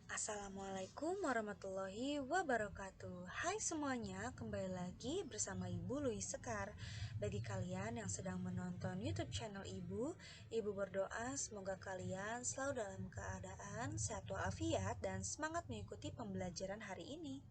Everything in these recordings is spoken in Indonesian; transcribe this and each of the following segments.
Assalamualaikum warahmatullahi wabarakatuh. Hai semuanya, kembali lagi bersama Ibu Louis Sekar. Bagi kalian yang sedang menonton YouTube channel Ibu berdoa semoga kalian selalu dalam keadaan sehat walafiat dan semangat mengikuti pembelajaran hari ini.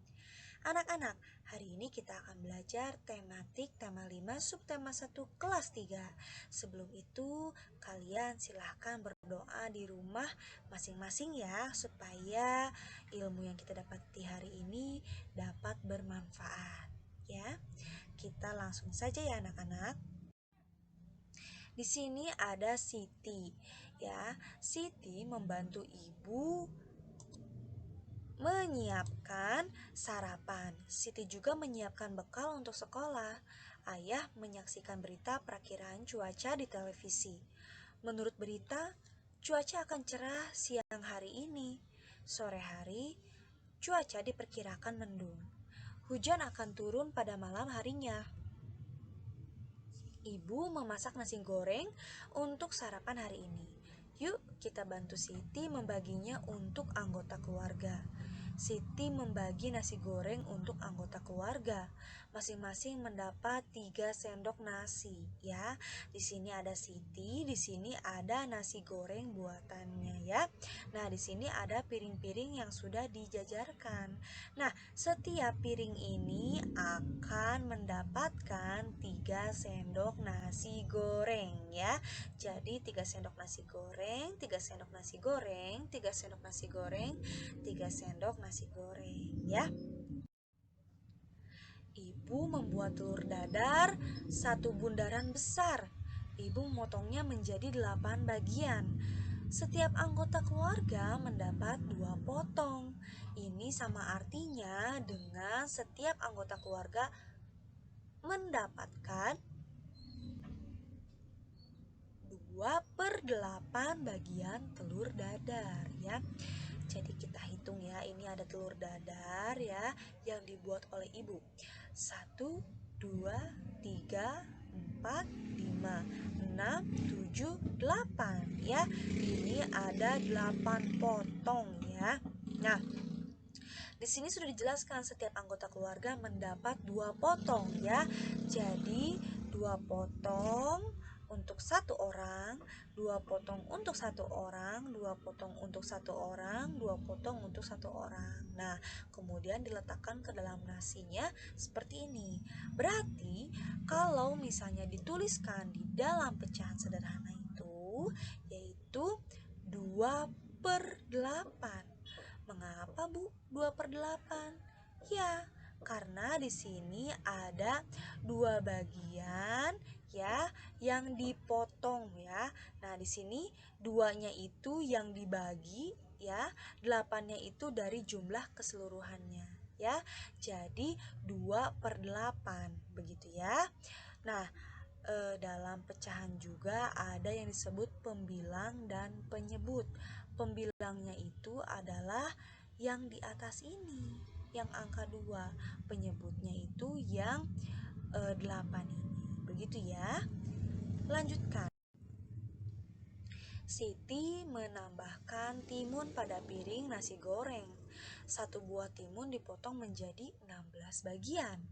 Anak-anak, hari ini kita akan belajar tematik tema 5 subtema 1 kelas 3. Sebelum itu, kalian silahkan berdoa di rumah masing-masing ya, supaya ilmu yang kita dapati hari ini dapat bermanfaat. Ya, kita langsung saja ya anak-anak. Di sini ada Siti. Ya, Siti membantu ibu menyiapkan sarapan. Siti juga menyiapkan bekal untuk sekolah. Ayah menyaksikan berita perakiraan cuaca di televisi. Menurut berita, cuaca akan cerah siang hari ini. Sore hari, cuaca diperkirakan mendung. Hujan akan turun pada malam harinya. Ibu memasak nasi goreng untuk sarapan hari ini. Yuk kita bantu Siti membaginya untuk anggota keluarga. Siti membagi nasi goreng untuk anggota keluarga. Masing-masing mendapat 3 sendok nasi ya. Di sini ada Siti, di sini ada nasi goreng buatannya ya. Nah, di sini ada piring-piring yang sudah dijajarkan. Nah, setiap piring ini akan mendapatkan 3 sendok nasi goreng ya. Jadi 3 sendok nasi goreng, 3 sendok nasi goreng, 3 sendok nasi goreng, 3 sendok nasi goreng ya. Ibu membuat telur dadar satu bundaran besar. Ibu memotongnya menjadi 8 bagian. Setiap anggota keluarga mendapat 2 potong. Ini sama artinya dengan setiap anggota keluarga mendapatkan 2/8 bagian telur dadar ya. Jadi kita hitung ya, ini ada telur dadar ya yang dibuat oleh ibu. 1, 2, 3, 4, 5, 6, 7, 8 ya. Ini ada 8 potong ya. Nah, di sini sudah dijelaskan setiap anggota keluarga mendapat 2 potong ya. Jadi 2 potong untuk 1 orang, 2 potong untuk 1 orang, 2 potong untuk 1 orang, 2 potong untuk 1 orang. Nah, kemudian diletakkan ke dalam nasinya seperti ini. Berarti kalau misalnya dituliskan di dalam pecahan sederhana itu, yaitu 2/8. Mengapa Bu 2/8? Ya, karena di sini ada 2 bagian ya yang dipotong ya. Nah, di sini 2-nya itu yang dibagi ya, 8-nya itu dari jumlah keseluruhannya ya. Jadi 2/8 begitu ya. Nah, dalam pecahan juga ada yang disebut pembilang dan penyebut. Pembilangnya itu adalah yang di atas ini, yang angka 2. Penyebutnya itu yang 8 ini. Begitu ya. Lanjutkan. Siti menambahkan timun pada piring nasi goreng. 1 buah timun dipotong menjadi 16 bagian.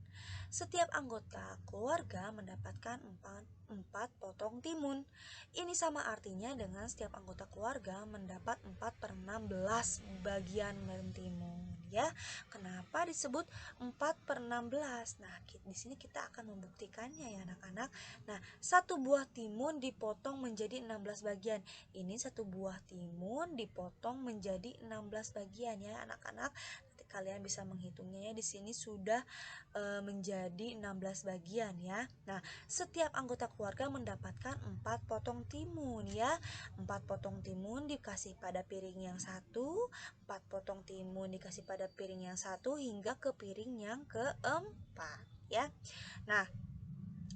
Setiap anggota keluarga mendapatkan 4 potong timun. Ini sama artinya dengan setiap anggota keluarga mendapat 4/16 bagian timun ya. Kenapa disebut 4/16? Nah, di sini kita akan membuktikannya ya anak-anak. Nah, 1 buah timun dipotong menjadi 16 bagian. Ini 1 buah timun dipotong menjadi 16 bagian ya anak-anak. Nanti kalian bisa menghitungnya ya, di sini sudah menjadi 16 bagian ya. Nah, setiap anggota keluarga mendapatkan 4 potong timun ya. 4 potong timun dikasih pada piring yang satu, 4 potong timun dikasih pada piring yang satu hingga ke piring yang keempat ya. Nah,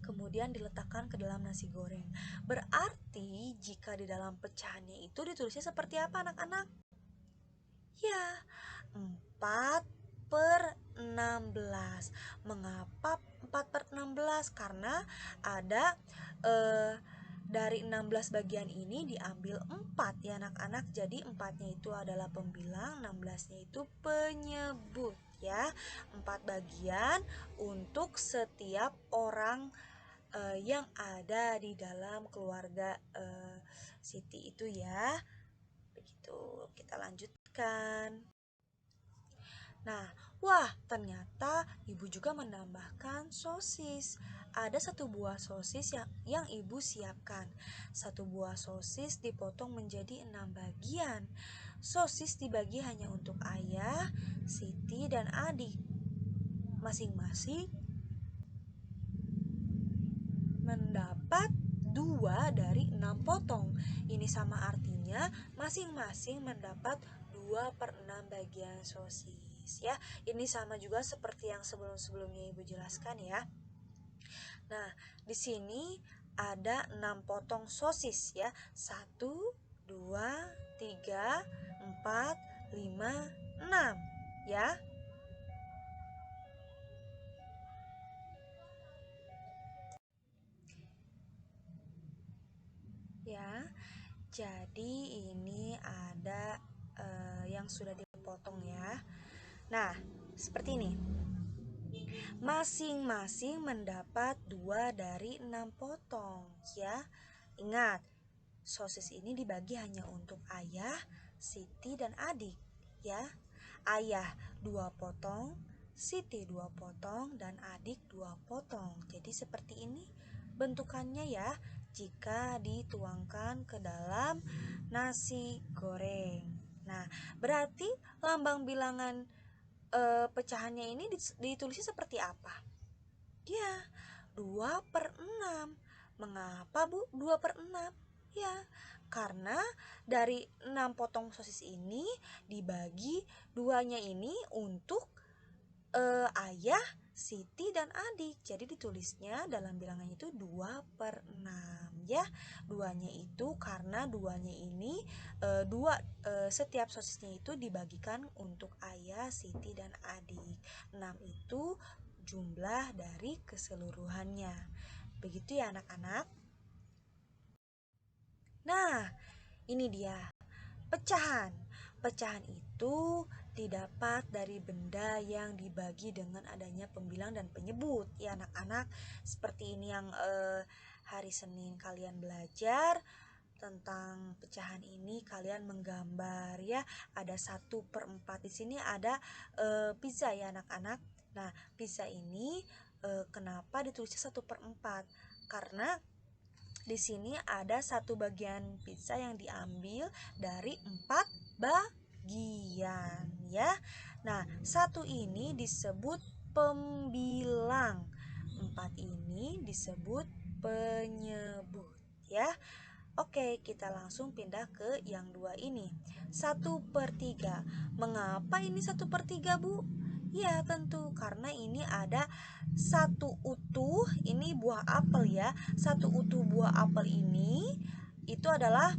kemudian diletakkan ke dalam nasi goreng. Berarti jika di dalam pecahannya itu ditulisnya seperti apa anak-anak? Ya, 4/16. Mengapa 4/16? Karena ada Dari 16 bagian ini diambil 4 ya anak-anak. Jadi 4-nya itu adalah pembilang, 16-nya itu penyebut ya. 4 bagian untuk setiap orang yang ada di dalam keluarga Siti itu ya. Begitu, kita lanjutkan. Nah, wah ternyata ibu juga menambahkan sosis. Ada satu buah sosis yang ibu siapkan. Satu buah sosis dipotong menjadi 6 bagian. Sosis dibagi hanya untuk ayah, Siti, dan adik. Masing-masing mendapat 2 dari 6 potong. Ini sama artinya masing-masing mendapat 2/6 bagian sosis ya. Ini sama juga seperti yang sebelum-sebelumnya Ibu jelaskan ya. Nah, di sini ada 6 potong sosis ya. 1, 2, 3, 4, 5, 6 ya. Ya, jadi ini ada yang sudah dipotong ya. Nah, seperti ini. Masing-masing mendapat 2 dari 6 potong ya. Ingat, sosis ini dibagi hanya untuk ayah, Siti, dan adik ya. Ayah 2 potong, Siti 2 potong, dan adik 2 potong. Jadi seperti ini bentukannya ya jika dituangkan ke dalam nasi goreng. Nah, berarti lambang bilangan pecahannya ini ditulisnya seperti apa? Ya, 2/6. Mengapa Bu 2/6? Ya, karena dari 6 potong sosis ini dibagi 2-nya ini untuk ayah, Siti, dan adik. Jadi ditulisnya dalam bilangan itu 2/6 ya. 2-nya itu karena 2-nya ini setiap sosisnya itu dibagikan untuk ayah, Siti, dan adik. 6 itu jumlah dari keseluruhannya. Begitu ya anak-anak. Nah, ini dia pecahan. Pecahan itu didapat dari benda yang dibagi dengan adanya pembilang dan penyebut ya anak-anak. Seperti ini yang hari Senin kalian belajar tentang pecahan ini, kalian menggambar ya. Ada 1/4. Di sini ada pizza ya anak-anak. Nah, pizza ini kenapa ditulisnya 1/4? Karena di sini ada satu bagian pizza yang diambil dari 4 bagian ya. Nah, 1 ini disebut pembilang, 4 ini disebut penyebut ya. Oke, kita langsung pindah ke yang 2 ini. 1/3. Mengapa ini 1/3 Bu? Ya tentu karena ini ada satu utuh, ini buah apel ya. Satu utuh buah apel ini itu adalah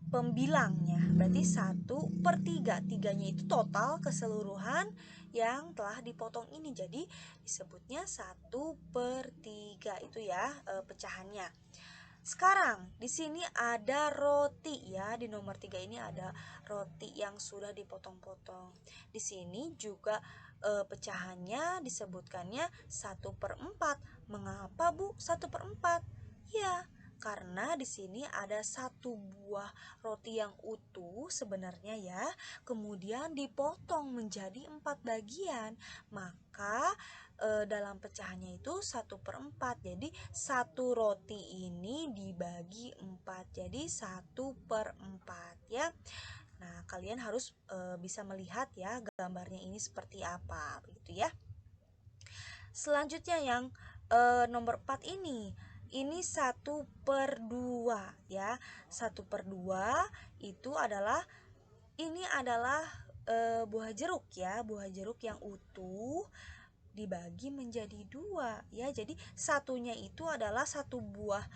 pembilangnya. Berarti 1/3. Tiganya itu total keseluruhan yang telah dipotong ini. Jadi disebutnya 1/3 itu ya pecahannya. Sekarang di sini ada roti ya, di nomor 3 ini ada roti yang sudah dipotong-potong. Di sini juga pecahannya disebutkannya 1/4. Mengapa Bu 1/4? Ya, karena di sini ada satu buah roti yang utuh sebenarnya ya, kemudian dipotong menjadi 4 bagian. Maka dalam pecahannya itu 1/4. Jadi satu roti ini dibagi 4. Jadi 1/4 ya. Nah, kalian harus bisa melihat ya gambarnya ini seperti apa begitu ya. Selanjutnya yang nomor 4 ini. Ini 1/2 ya. 1/2 itu adalah buah jeruk ya, buah jeruk yang utuh dibagi menjadi 2 ya. Jadi satunya itu adalah satu buah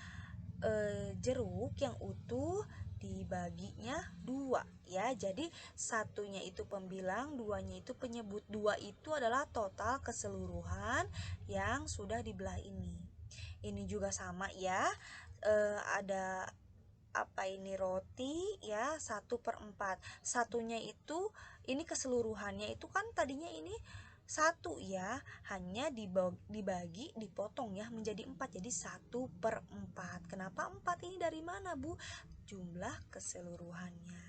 jeruk yang utuh dibaginya 2 ya. Jadi satunya itu pembilang, 2-nya itu penyebut. 2 itu adalah total keseluruhan yang sudah dibelah ini. Ini juga sama ya. ada apa ini, roti ya, 1/4. Satunya itu ini keseluruhannya itu kan tadinya ini satu ya, hanya dibagi dipotong ya menjadi 4, jadi 1/4. Kenapa 4 ini dari mana Bu? Jumlah keseluruhannya.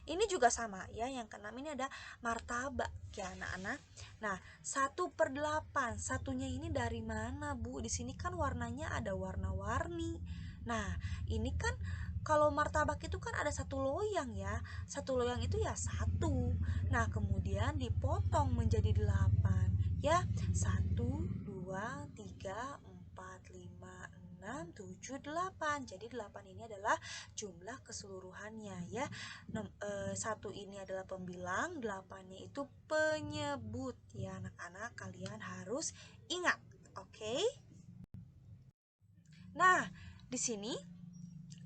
Ini juga sama ya, yang keenam ini ada martabak ya anak-anak. Nah 1/8, satunya ini dari mana Bu? Di sini kan warnanya ada warna-warni. Nah ini kan kalau martabak itu kan ada satu loyang ya, satu loyang itu ya satu. Nah kemudian dipotong menjadi 8 ya, 1, 2, 3, 4, 5, 6, 7, 8. Jadi 8 ini adalah jumlah keseluruhannya ya. Satu ini adalah pembilang, 8-nya itu penyebut ya anak-anak, kalian harus ingat. Oke? Nah di sini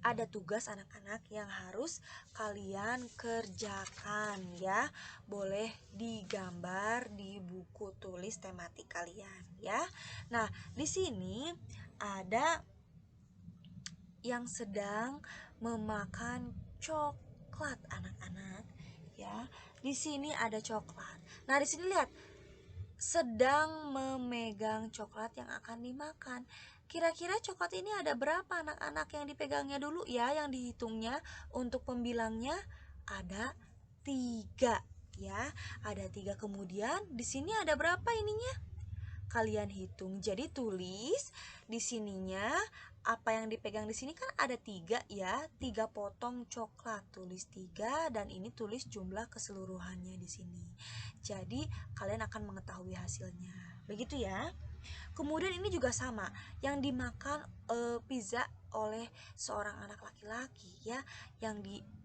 ada tugas anak-anak yang harus kalian kerjakan ya. Boleh digambar di buku tulis tematik kalian ya. Nah, di sini ada yang sedang memakan coklat anak-anak ya. Di sini ada coklat. Nah, di sini lihat sedang memegang coklat yang akan dimakan. Kira-kira coklat ini ada berapa anak-anak yang dipegangnya dulu ya, yang dihitungnya. Untuk pembilangnya ada 3 ya, ada 3. Kemudian di sini ada berapa ininya? Kalian hitung. Jadi tulis di sininya apa yang dipegang di sini kan ada 3 ya, 3 potong coklat, tulis 3 dan ini tulis jumlah keseluruhannya di sini. Jadi kalian akan mengetahui hasilnya. Begitu ya. Kemudian ini juga sama, yang dimakan pizza oleh seorang anak laki-laki ya,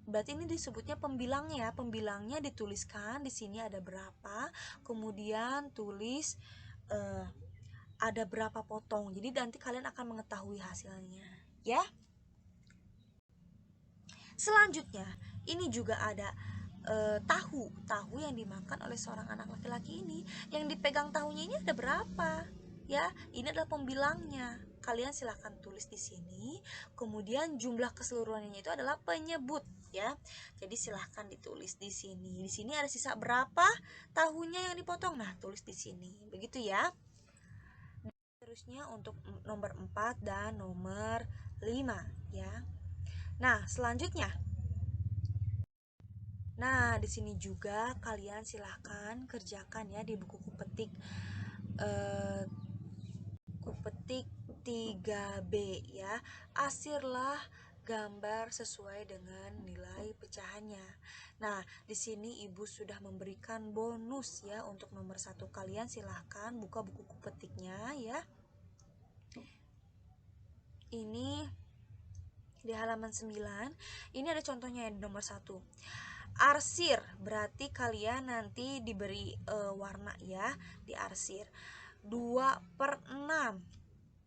berarti ini disebutnya pembilangnya ya. Pembilangnya dituliskan di sini ada berapa, kemudian tulis ada berapa potong. Jadi nanti kalian akan mengetahui hasilnya ya. Selanjutnya ini juga ada tahu yang dimakan oleh seorang anak laki-laki ini. Yang dipegang tahunya ini ada berapa ya? Ini adalah pembilangnya. Kalian silahkan tulis di sini. Kemudian jumlah keseluruhannya itu adalah penyebut ya. Jadi silahkan ditulis di sini. Di sini ada sisa berapa tahunya yang dipotong. Nah, tulis di sini. Begitu ya. Terusnya untuk nomor 4 dan nomor 5 ya. Nah, selanjutnya. Nah, di sini juga kalian silahkan kerjakan ya di buku kupetik kupetik 3B ya. Asirlah gambar sesuai dengan nilai pecahannya. Nah, di sini Ibu sudah memberikan bonus ya untuk nomor 1. Kalian silahkan buka buku kupetiknya ya. Ini di halaman 9. Ini ada contohnya di nomor 1. Arsir, berarti kalian nanti diberi warna ya, diarsir. 2/6.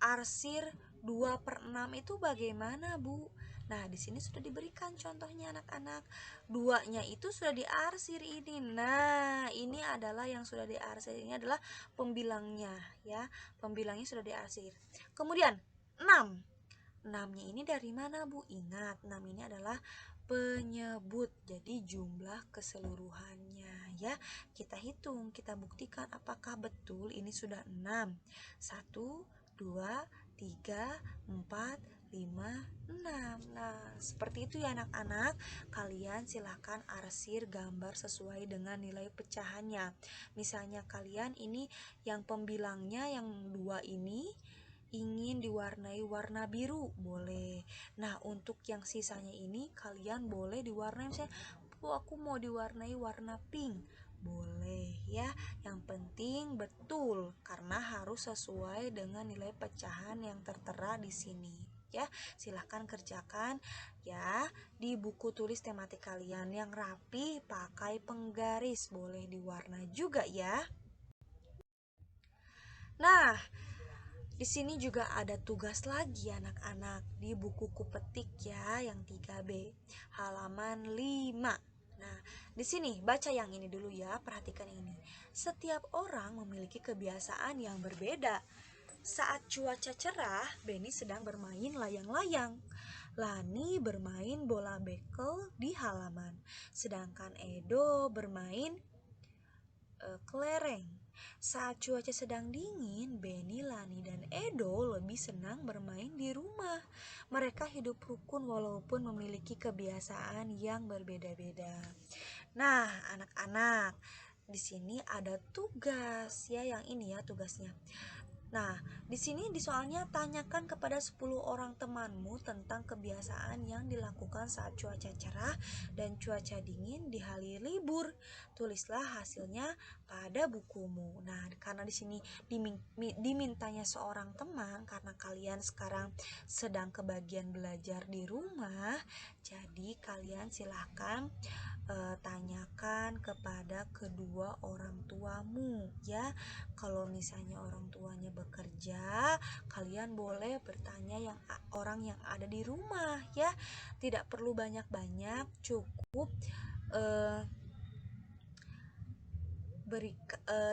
Arsir 2/6 itu bagaimana, Bu? Nah, di sini sudah diberikan contohnya anak-anak. 2-nya itu sudah diarsir ini. Nah, ini adalah yang sudah diarsir. Ini adalah pembilangnya ya. Pembilangnya sudah diarsir. Kemudian 6. 6-nya ini dari mana, Bu? Ingat, 6 ini adalah penyebut. Jadi jumlah keseluruhannya ya. Kita hitung, kita buktikan apakah betul ini sudah 6. 1, 2, 3, 4, 5, 6. Nah, seperti itu ya anak-anak. Kalian silahkan arsir gambar sesuai dengan nilai pecahannya. Misalnya kalian ini yang pembilangnya yang 2 ini ingin diwarnai warna biru, boleh. Nah, untuk yang sisanya ini kalian boleh diwarnai, misalnya aku mau diwarnai warna pink, boleh ya. Yang penting betul, karena harus sesuai dengan nilai pecahan yang tertera di sini ya. Silahkan kerjakan ya di buku tulis tematik kalian yang rapi, pakai penggaris, boleh diwarna juga ya. Nah, di sini juga ada tugas lagi anak-anak di buku kupetik ya yang 3B halaman 5. Nah, di sini baca yang ini dulu ya, perhatikan ini. Setiap orang memiliki kebiasaan yang berbeda. Saat cuaca cerah, Benny sedang bermain layang-layang. Lani bermain bola bekel di halaman, sedangkan Edo bermain kelereng. Saat cuaca sedang dingin, Benny, Lani, dan Edo lebih senang bermain di rumah. Mereka hidup rukun walaupun memiliki kebiasaan yang berbeda-beda. Nah, anak-anak, di sini ada tugas ya, yang ini ya tugasnya. Nah, di sini di soalnya tanyakan kepada 10 orang temanmu tentang kebiasaan yang dilakukan saat cuaca cerah dan cuaca dingin di hari libur. Tulislah hasilnya pada bukumu. Nah, karena di sini dimintanya seorang teman karena kalian sekarang sedang kebagian belajar di rumah, jadi kalian silahkan tanyakan kepada kedua orang tuamu ya. Kalau misalnya orang tuanya bekerja, kalian boleh bertanya orang yang ada di rumah ya. Tidak perlu banyak-banyak, cukup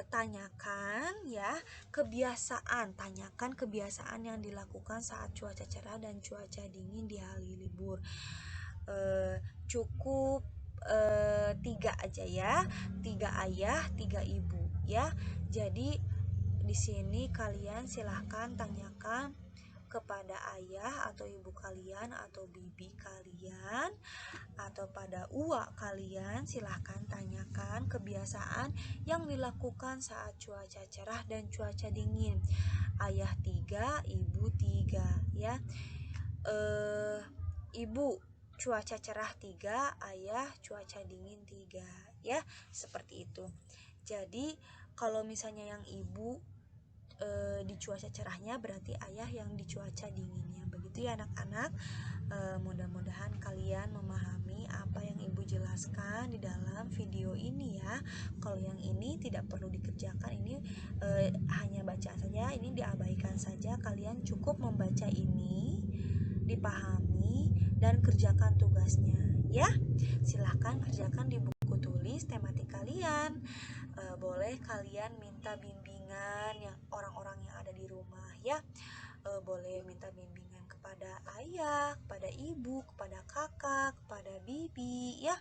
tanyakan ya tanyakan kebiasaan yang dilakukan saat cuaca cerah dan cuaca dingin di hari libur. Cukup 3 aja ya, 3 ayah 3 ibu ya. Jadi di sini kalian silahkan tanyakan kepada ayah atau ibu kalian atau bibi kalian atau pada uak kalian, silahkan tanyakan kebiasaan yang dilakukan saat cuaca cerah dan cuaca dingin. Ayah 3, ibu 3 ya. Ibu cuaca cerah 3, ayah cuaca dingin 3 ya, seperti itu. Jadi kalau misalnya yang ibu di cuaca cerahnya, berarti ayah yang di cuaca dinginnya. Begitu ya anak-anak. Mudah-mudahan kalian memahami apa yang ibu jelaskan di dalam video ini ya. Kalau yang ini tidak perlu dikerjakan, ini hanya baca saja, ini diabaikan saja. Kalian cukup membaca ini, dipahami, dan kerjakan tugasnya ya. Silahkan kerjakan di buku tulis tematik kalian. Boleh kalian minta bimbingan yang orang-orang yang ada di rumah ya. Boleh minta bimbingan kepada ayah, kepada ibu, kepada kakak, kepada bibi ya.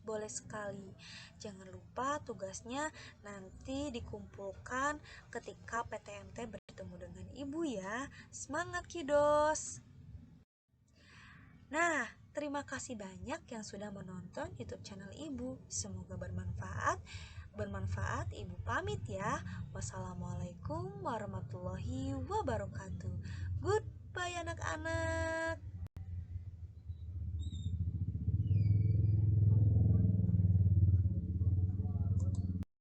Boleh sekali. Jangan lupa tugasnya nanti dikumpulkan ketika PTMT bertemu dengan ibu ya. Semangat kiddos. Nah, terima kasih banyak yang sudah menonton YouTube channel Ibu. Semoga bermanfaat. Ibu pamit ya. Wassalamualaikum warahmatullahi wabarakatuh. Goodbye anak-anak.